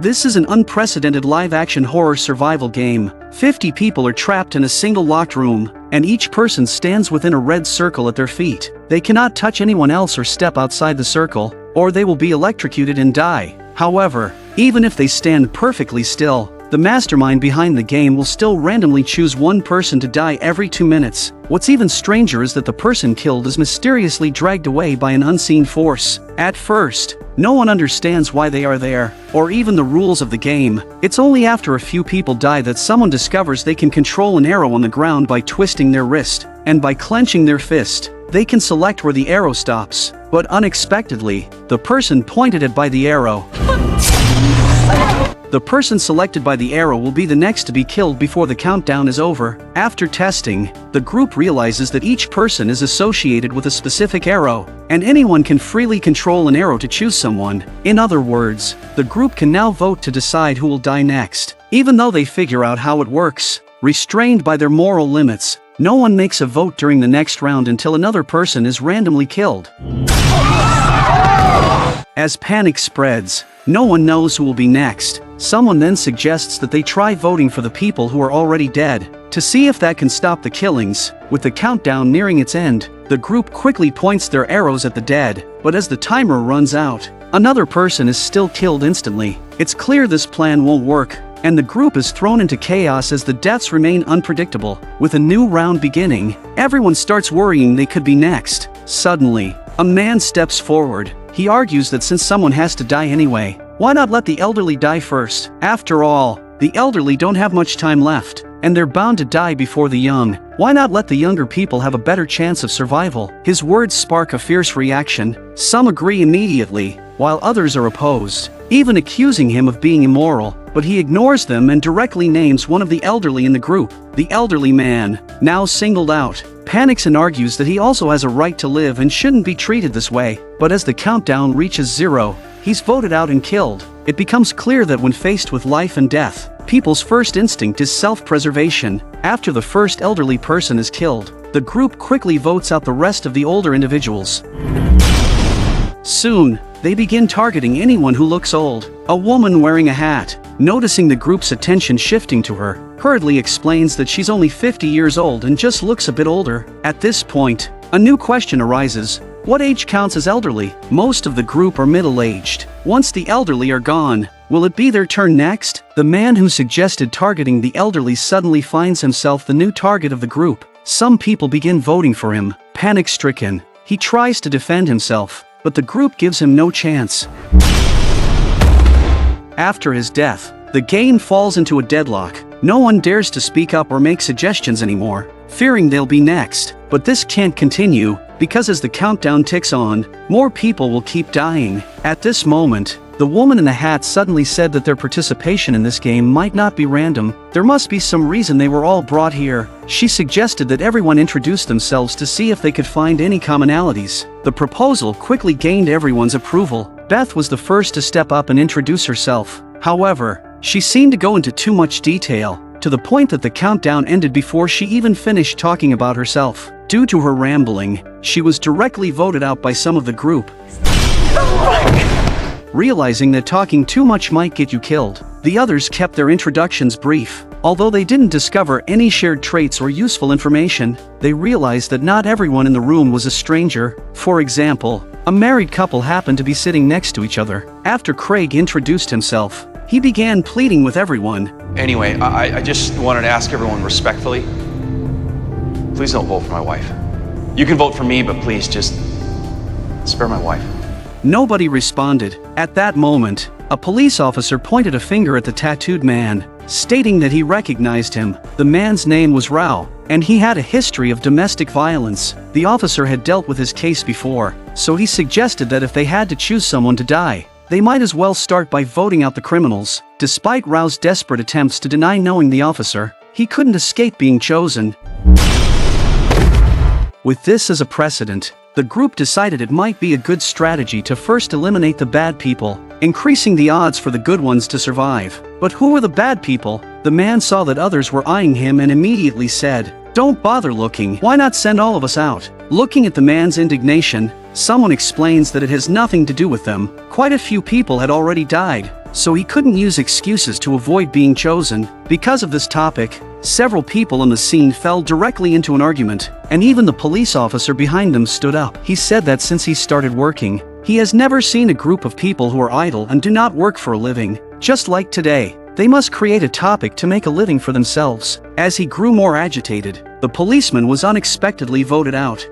This is an unprecedented live-action horror survival game. 50 people are trapped in a single locked room, and each person stands within a red circle at their feet. They cannot touch anyone else or step outside the circle, or they will be electrocuted and die. However, even if they stand perfectly still, the mastermind behind the game will still randomly choose one person to die every 2 minutes. What's even stranger is that the person killed is mysteriously dragged away by an unseen force. At first, no one understands why they are there, or even the rules of the game. It's only after a few people die that someone discovers they can control an arrow on the ground by twisting their wrist, and by clenching their fist, they can select where the arrow stops. But unexpectedly, the person pointed at by the arrow. The person selected by the arrow will be the next to be killed before the countdown is over. After testing, the group realizes that each person is associated with a specific arrow, and anyone can freely control an arrow to choose someone. In other words, the group can now vote to decide who will die next. Even though they figure out how it works, restrained by their moral limits, no one makes a vote during the next round until another person is randomly killed. As panic spreads, no one knows who will be next. Someone then suggests that they try voting for the people who are already dead, to see if that can stop the killings. With the countdown nearing its end, the group quickly points their arrows at the dead, but as the timer runs out, another person is still killed instantly. It's clear this plan won't work, and the group is thrown into chaos as the deaths remain unpredictable. With a new round beginning, everyone starts worrying they could be next. Suddenly, a man steps forward. He argues that since someone has to die anyway, why not let the elderly die first? After all, the elderly don't have much time left, and they're bound to die before the young. Why not let the younger people have a better chance of survival? His words spark a fierce reaction. Some agree immediately, while others are opposed, even accusing him of being immoral. But he ignores them and directly names one of the elderly in the group. The elderly man, now singled out, panics and argues that he also has a right to live and shouldn't be treated this way. But as the countdown reaches 0, he's voted out and killed. It becomes clear that when faced with life and death, people's first instinct is self-preservation. After the first elderly person is killed, the group quickly votes out the rest of the older individuals. Soon, they begin targeting anyone who looks old. A woman wearing a hat, noticing the group's attention shifting to her, hurriedly explains that she's only 50 years old and just looks a bit older. At this point, a new question arises. What age counts as elderly? Most of the group are middle-aged. Once the elderly are gone, will it be their turn next? The man who suggested targeting the elderly suddenly finds himself the new target of the group. Some people begin voting for him. Panic-stricken, he tries to defend himself, but the group gives him no chance. After his death, the game falls into a deadlock. No one dares to speak up or make suggestions anymore, fearing they'll be next. But this can't continue, because as the countdown ticks on, more people will keep dying. At this moment, the woman in the hat suddenly said that their participation in this game might not be random. There must be some reason they were all brought here. She suggested that everyone introduce themselves to see if they could find any commonalities. The proposal quickly gained everyone's approval. Beth was the first to step up and introduce herself. However, she seemed to go into too much detail, to the point that the countdown ended before she even finished talking about herself. Due to her rambling, she was directly voted out by some of the group. Realizing that talking too much might get you killed, the others kept their introductions brief. Although they didn't discover any shared traits or useful information, they realized that not everyone in the room was a stranger. For example, a married couple happened to be sitting next to each other. After Craig introduced himself, he began pleading with everyone. Anyway, I just wanted to ask everyone respectfully, please don't vote for my wife. You can vote for me, but please just spare my wife. Nobody responded. At that moment, a police officer pointed a finger at the tattooed man, stating that he recognized him. The man's name was Rao, and he had a history of domestic violence. The officer had dealt with his case before, so he suggested that if they had to choose someone to die, they might as well start by voting out the criminals. Despite Rao's desperate attempts to deny knowing the officer, he couldn't escape being chosen. With this as a precedent, the group decided it might be a good strategy to first eliminate the bad people, increasing the odds for the good ones to survive. But who were the bad people? The man saw that others were eyeing him and immediately said, "Don't bother looking. Why not send all of us out?" Looking at the man's indignation, someone explains that it has nothing to do with them. Quite a few people had already died. so he couldn't use excuses to avoid being chosen. Because of this topic, several people on the scene fell directly into an argument, and even the police officer behind them stood up. He said that since he started working, he has never seen a group of people who are idle and do not work for a living. Just like today, they must create a topic to make a living for themselves. As he grew more agitated, the policeman was unexpectedly voted out.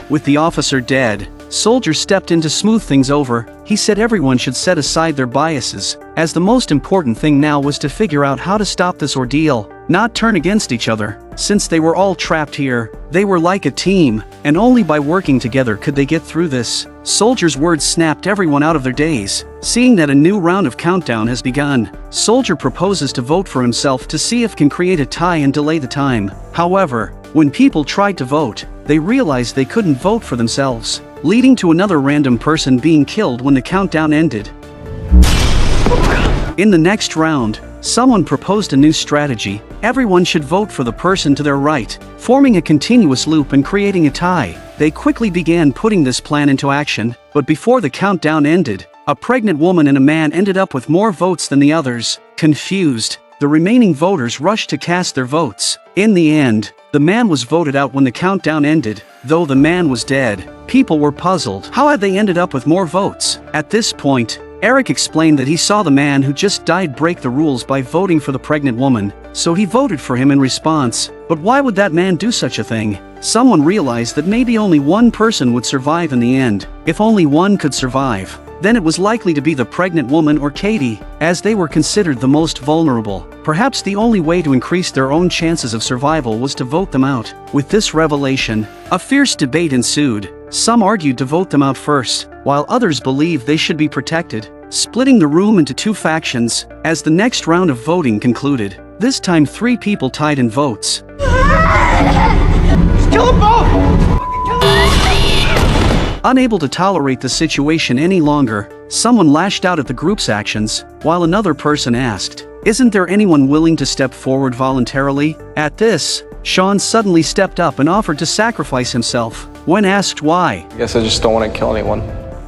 With the officer dead, Soldier stepped in to smooth things over. He said everyone should set aside their biases, as the most important thing now was to figure out how to stop this ordeal, not turn against each other. Since they were all trapped here, they were like a team, and only by working together could they get through this. Soldier's words snapped everyone out of their daze. Seeing that a new round of countdown has begun, Soldier proposes to vote for himself to see if can create a tie and delay the time. However, when people tried to vote, they realized they couldn't vote for themselves, leading to another random person being killed when the countdown ended. In the next round, someone proposed a new strategy. Everyone should vote for the person to their right, forming a continuous loop and creating a tie. They quickly began putting this plan into action, but before the countdown ended, a pregnant woman and a man ended up with more votes than the others. Confused, the remaining voters rushed to cast their votes. In the end, the man was voted out when the countdown ended. Though the man was dead, people were puzzled. How had they ended up with more votes? At this point, Eric explained that he saw the man who just died break the rules by voting for the pregnant woman, so he voted for him in response. But why would that man do such a thing? Someone realized that maybe only one person would survive in the end. If only one could survive, then it was likely to be the pregnant woman or Katie, as they were considered the most vulnerable. Perhaps the only way to increase their own chances of survival was to vote them out. With this revelation, a fierce debate ensued. Some argued to vote them out first, while others believed they should be protected, splitting the room into two factions. As the next round of voting concluded, this time 3 people tied in votes. Just kill them both! Unable to tolerate the situation any longer, someone lashed out at the group's actions, while another person asked, "Isn't there anyone willing to step forward voluntarily?" At this, Sean suddenly stepped up and offered to sacrifice himself. When asked why, I guess I just don't want to kill anyone.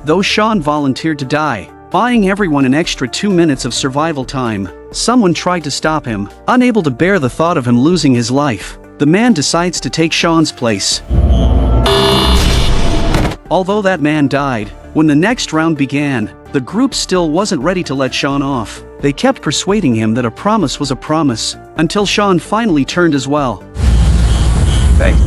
though Sean volunteered to die, buying everyone an extra 2 minutes of survival time, someone tried to stop him. Unable to bear the thought of him losing his life, the man decides to take Sean's place. Although that man died, when the next round began, the group still wasn't ready to let Sean off. They kept persuading him that a promise was a promise, until Sean finally turned as well. Thanks.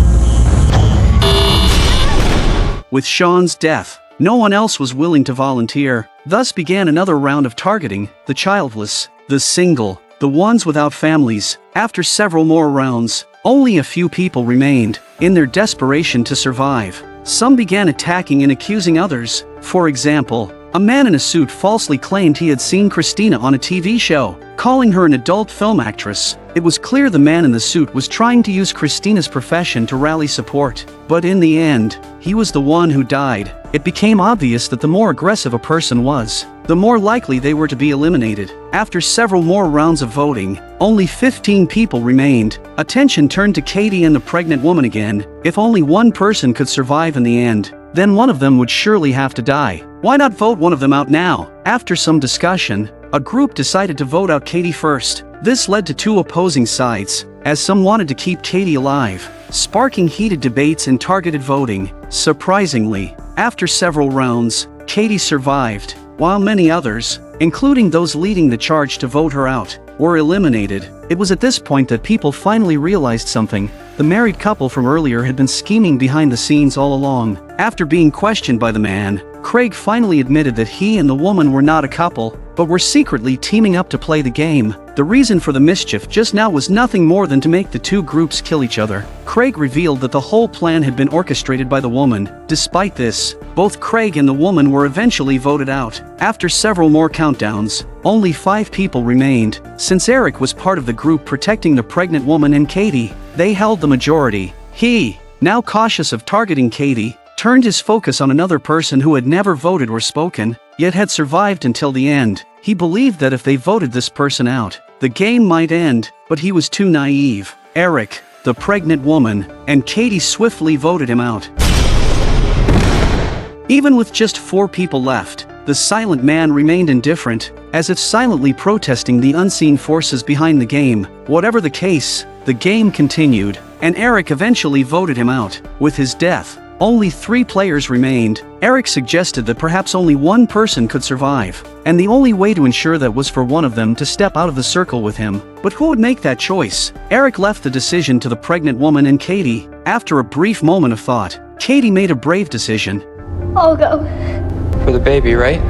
With Sean's death, no one else was willing to volunteer. Thus began another round of targeting the childless, the single, the ones without families. After several more rounds, only a few people remained. In their desperation to survive, some began attacking and accusing others. For example, a man in a suit falsely claimed he had seen Christina on a TV show, calling her an adult film actress. It was clear the man in the suit was trying to use Christina's profession to rally support. But in the end, he was the one who died. It became obvious that the more aggressive a person was, the more likely they were to be eliminated. After several more rounds of voting, only 15 people remained. Attention turned to Katie and the pregnant woman again. If only one person could survive in the end, then one of them would surely have to die. Why not vote one of them out now? After some discussion, a group decided to vote out Katie first. This led to 2 opposing sides, as some wanted to keep Katie alive, sparking heated debates and targeted voting. Surprisingly, after several rounds, Katie survived, while many others, including those leading the charge to vote her out, were eliminated. It was at this point that people finally realized something. The married couple from earlier had been scheming behind the scenes all along. After being questioned by the man, Craig finally admitted that he and the woman were not a couple, but were secretly teaming up to play the game. The reason for the mischief just now was nothing more than to make the 2 groups kill each other. Craig revealed that the whole plan had been orchestrated by the woman. Despite this, both Craig and the woman were eventually voted out. After several more countdowns, only 5 people remained. Since Eric was part of the group protecting the pregnant woman and Katie, they held the majority. He, now cautious of targeting Katie, turned his focus on another person who had never voted or spoken, yet had survived until the end. He believed that if they voted this person out, the game might end, but he was too naive. Eric, the pregnant woman, and Katie swiftly voted him out. Even with just 4 people left, The silent man remained indifferent, as if silently protesting the unseen forces behind the game. Whatever the case, the game continued, and Eric eventually voted him out. With his death, only 3 players remained. Eric suggested that perhaps only one person could survive, and the only way to ensure that was for one of them to step out of the circle with him. But who would make that choice? Eric left the decision to the pregnant woman and Katie. After a brief moment of thought, Katie made a brave decision. I'll go. For the baby, right?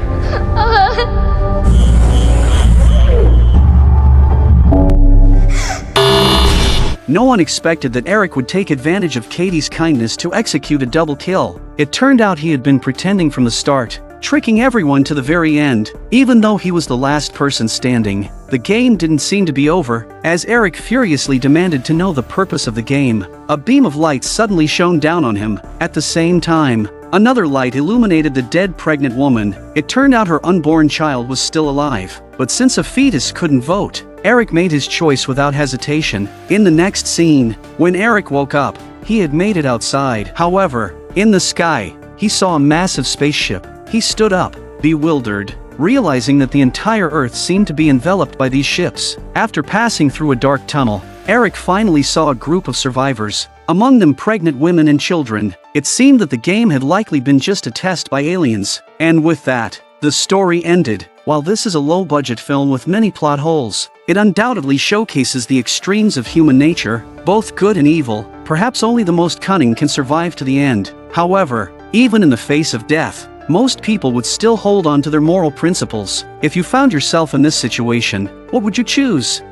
No one expected that Eric would take advantage of Katie's kindness to execute a double kill. It turned out he had been pretending from the start, tricking everyone to the very end. Even though he was the last person standing, the game didn't seem to be over, as Eric furiously demanded to know the purpose of the game. A beam of light suddenly shone down on him. At the same time, another light illuminated the dead pregnant woman. It turned out her unborn child was still alive. But since a fetus couldn't vote, Eric made his choice without hesitation. In the next scene, when Eric woke up, he had made it outside. However, in the sky, he saw a massive spaceship. He stood up, bewildered, realizing that the entire Earth seemed to be enveloped by these ships. After passing through a dark tunnel, Eric finally saw a group of survivors, among them pregnant women and children. It seemed that the game had likely been just a test by aliens. And with that, the story ended. While this is a low-budget film with many plot holes, it undoubtedly showcases the extremes of human nature, both good and evil. Perhaps only the most cunning can survive to the end. However, even in the face of death, most people would still hold on to their moral principles. If you found yourself in this situation, what would you choose?